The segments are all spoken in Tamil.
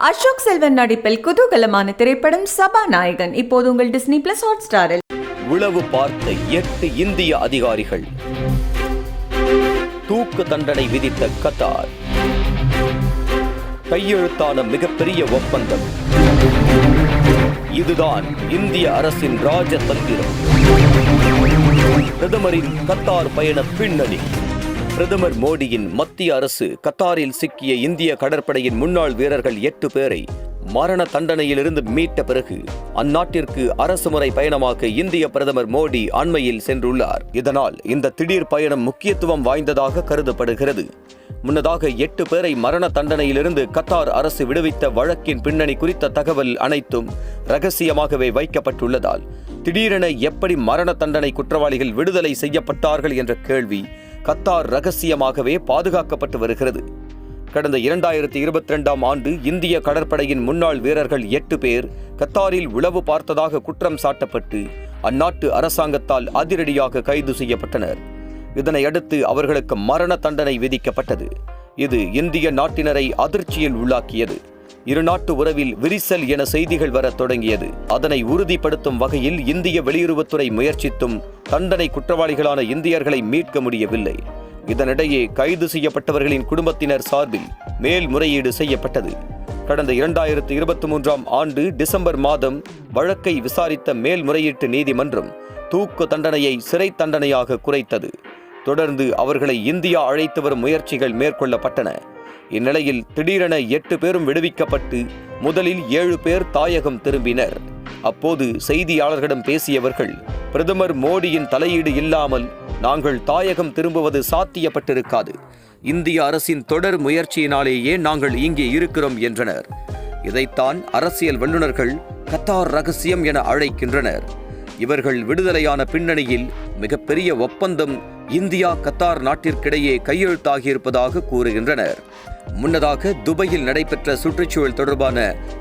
அசோக் செல்வன் நடிப்பில் குதூகலமான திரைப்படம் சபாநாயகன் இப்போது உங்கள் டிஸ்னி பிளஸ் ஹாட்ஸ்டாரில். உளவு பார்த்த 8 இந்திய அதிகாரிகள், தூக்கு தண்டனை விதித்த கத்தார், கையெழுத்தான மிகப்பெரிய ஒப்பந்தம். இதுதான் இந்திய அரசின் ராஜதந்திரம். பிரதமரின் கத்தார் பயண பின்னணி. பிரதமர் மோடியின் மத்திய அரசு கத்தாரில் சிக்கிய இந்திய கடற்படையின் முன்னாள் வீரர்கள் 8 பேரை மரண தண்டனையிலிருந்து மீட்ட பிறகு அந்நாட்டிற்கு அரசுமுறை பயணமாக இந்திய பிரதமர் மோடி அண்மையில் சென்றுள்ளார். இதனால் இந்த திடீர் பயணம் முக்கியத்துவம் வாய்ந்ததாக கருதப்படுகிறது. முன்னதாக 8 பேரை மரண தண்டனையிலிருந்து கத்தார் அரசு விடுவித்த வழக்கின் பின்னணி குறித்த தகவல் அனைத்தும் ரகசியமாகவே வைக்கப்பட்டுள்ளதால் திடீரென எப்படி மரண தண்டனை குற்றவாளிகள் விடுதலை செய்யப்பட்டார்கள் என்ற கேள்வி கத்தார் ரகசியமாகவே பாதுகாக்கப்பட்டு வருகிறது. கடந்த 2022ஆம் ஆண்டு இந்திய கடற்படையின் முன்னாள் வீரர்கள் 8 பேர் கத்தாரில் உளவு பார்த்ததாக குற்றம் சாட்டப்பட்டு அந்நாட்டு அரசாங்கத்தால் அதிரடியாக கைது செய்யப்பட்டனர். இதனையடுத்து அவர்களுக்கு மரண தண்டனை விதிக்கப்பட்டது. இது இந்திய நாட்டினரை அதிர்ச்சியில் உள்ளாக்கியது. இருநாட்டு உறவில் விரிசல் என செய்திகள் வர தொடங்கியது. அதனை உறுதிப்படுத்தும் வகையில் இந்திய வெளியுறவுத்துறை முயற்சித்தும் தண்டனை குற்றவாளிகளான இந்தியர்களை மீட்க முடியவில்லை. இதனிடையே கைது செய்யப்பட்டவர்களின் குடும்பத்தினர் சார்பில் மேல்முறையீடு செய்யப்பட்டது. கடந்த 2023ஆம் ஆண்டு டிசம்பர் மாதம் வழக்கை விசாரித்த மேல்முறையீட்டு நீதிமன்றம் தூக்கு தண்டனையை சிறை தண்டனையாக குறைத்தது. தொடர்ந்து அவர்களை இந்தியா அழைத்து வரும் முயற்சிகள் மேற்கொள்ளப்பட்டன. இந்நிலையில் திடீரென 8 பேரும் விடுவிக்கப்பட்டு முதலில் 7 பேர் தாயகம் திரும்பினர். அப்போது செய்தியாளர்களிடம் பேசியவர்கள், பிரதமர் மோடியின் தலையீடு இல்லாமல் நாங்கள் தாயகம் திரும்புவது சாத்தியப்பட்டிருக்காது. இந்திய அரசின் தொடர் முயற்சியினாலேயே நாங்கள் இங்கே இருக்கிறோம் என்றனர். இதைத்தான் அரசியல் வல்லுநர்கள் கத்தார் ரகசியம் என அழைக்கின்றனர். இவர்கள் விடுதலையான பின்னணியில் மிகப்பெரிய ஒப்பந்தம் இந்தியா கத்தார் நாட்டிற்கிடையே கையெழுத்தாகியிருப்பதாக கூறுகின்றனர். முன்னதாக துபாயில் நடைபெற்ற சுற்றுச்சூழல் தொடர்பான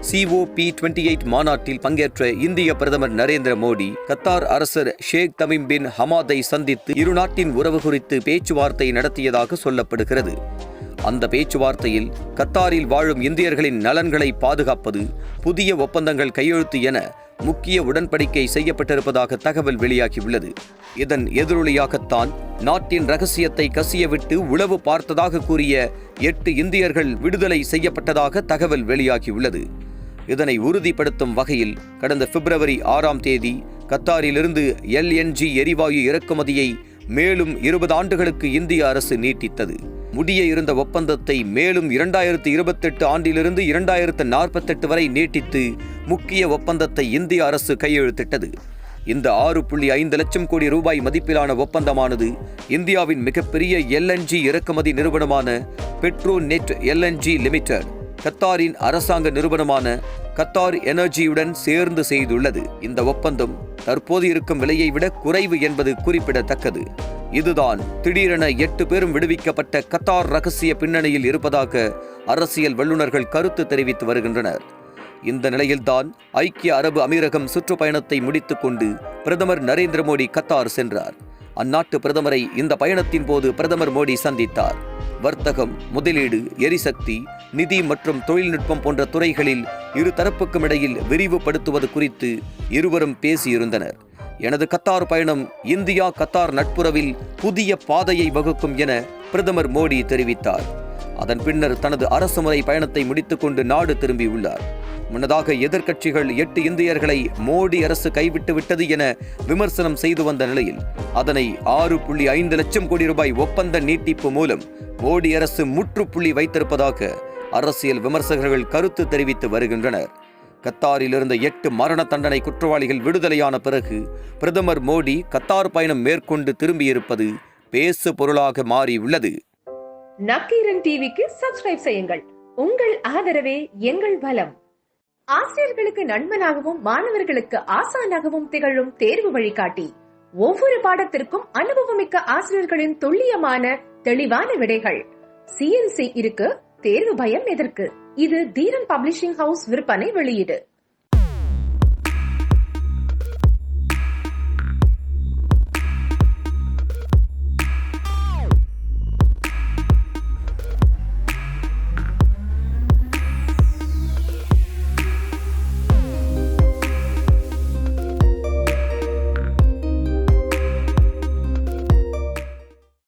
COP28 மாநாட்டில் பங்கேற்ற இந்திய பிரதமர் நரேந்திர மோடி கத்தார் அரசர் ஷேக் தமீம் பின் ஹமாதை சந்தித்து இரு நாட்டின் உறவு குறித்து பேச்சுவார்த்தை நடத்தியதாக சொல்லப்படுகிறது. அந்த பேச்சுவார்த்தையில் கத்தாரில் வாழும் இந்தியர்களின் நலன்களை பாதுகாப்பது, புதிய ஒப்பந்தங்கள் கையெழுத்து என முக்கிய உடன்படிக்கை செய்யப்பட்டிருப்பதாக தகவல் வெளியாகியுள்ளது. இதன் எதிரொலியாகத்தான் நாட்டின் ரகசியத்தை கசியவிட்டு உளவு பார்த்ததாக கூறிய 8 இந்தியர்கள் விடுதலை செய்யப்பட்டதாக தகவல் வெளியாகியுள்ளது. இதனை உறுதிப்படுத்தும் வகையில் கடந்த பிப்ரவரி 6ஆம் தேதி கத்தாரிலிருந்து LNG எரிவாயு இறக்குமதியை மேலும் 20 ஆண்டுகளுக்கு இந்திய அரசு நீட்டித்தது. முடிய இருந்த ஒப்பந்தத்தை மேலும் 2028 ஆண்டிலிருந்து 2048 வரை நீட்டித்து முக்கிய ஒப்பந்தத்தை இந்திய அரசு கையெழுத்திட்டது. இந்த 6.5 லட்சம் கோடி ரூபாய் மதிப்பிலான ஒப்பந்தமானது இந்தியாவின் மிகப்பெரிய LNG இறக்குமதி நிறுவனமான பெட்ரோநெட் LNG லிமிடெட் கத்தாரின் அரசாங்க நிறுவனமான கத்தார் எனர்ஜியுடன் சேர்ந்து செய்துள்ளது. இந்த ஒப்பந்தம் தற்போது இருக்கும் விலையை விட குறைவு என்பது குறிப்பிடத்தக்கது. இதுதான் திடீரென 8 பேரும் விடுவிக்கப்பட்ட கத்தார் ரகசிய பின்னணியில் இருப்பதாக அரசியல் வல்லுநர்கள் கருத்து தெரிவித்து வருகின்றனர். இந்த நிலையில்தான் ஐக்கிய அரபு அமீரகம் சுற்றுப்பயணத்தை முடித்துக் கொண்டு பிரதமர் நரேந்திர மோடி கத்தார் சென்றார். அந்நாட்டு பிரதமரை இந்த பயணத்தின் போது பிரதமர் மோடி சந்தித்தார். வர்த்தகம், முதலீடு, எரிசக்தி, நிதி மற்றும் தொழில்நுட்பம் போன்ற துறைகளில் இரு தரப்புக்கும் இடையில் விரிவுபடுத்துவது குறித்து இருவரும் பேசியிருந்தனர். எனது கத்தார் பயணம் இந்தியா கத்தார் நட்புறவில் புதிய பாதையை வகுக்கும் என பிரதமர் மோடி தெரிவித்தார். அதன் பின்னர் தனது அரசுமுறை பயணத்தை முடித்துக்கொண்டு நாடு திரும்பியுள்ளார். முன்னதாக எதிர்க்கட்சிகள் 8 இந்தியர்களை மோடி அரசு கைவிட்டு விட்டது என விமர்சனம் செய்து வந்த நிலையில் அதனை 6.5 லட்சம் கோடி ரூபாய் ஒப்பந்த நீட்டிப்பு மூலம் மோடி அரசு முற்றுப்புள்ளி வைத்திருப்பதாக அரசியல் விமர்சகர்கள் கருத்து தெரிவித்து வருகின்றனர். கத்தாரில் இருந்த 8 மரண தண்டனை குற்றவாளிகள் விடுதலையான பிறகு பிரதமர் மோடி கத்தார் பயணம் மேற்கொண்டு திரும்பியிருப்பது பேசு பொருளாக மாறியுள்ளது. நக்கீரன் டிவிக்கு சப்ஸ்கிரைப் செய்யுங்கள். உங்கள் ஆதரவே எங்கள் பலம். ஆசிரியர்களுக்கு நண்பனாகவும் மாணவர்களுக்கு ஆசானாகவும் திகழும் தேர்வு வழிகாட்டி. ஒவ்வொரு பாடத்திற்கும் அனுபவமிக்க ஆசிரியர்களின் துல்லியமான தெளிவான விடைகள். CNC இருக்கு, தேர்வு பயம் எதற்கு? இது தீரன் பப்ளிஷிங் ஹவுஸ் விற்பனை வெளியீடு.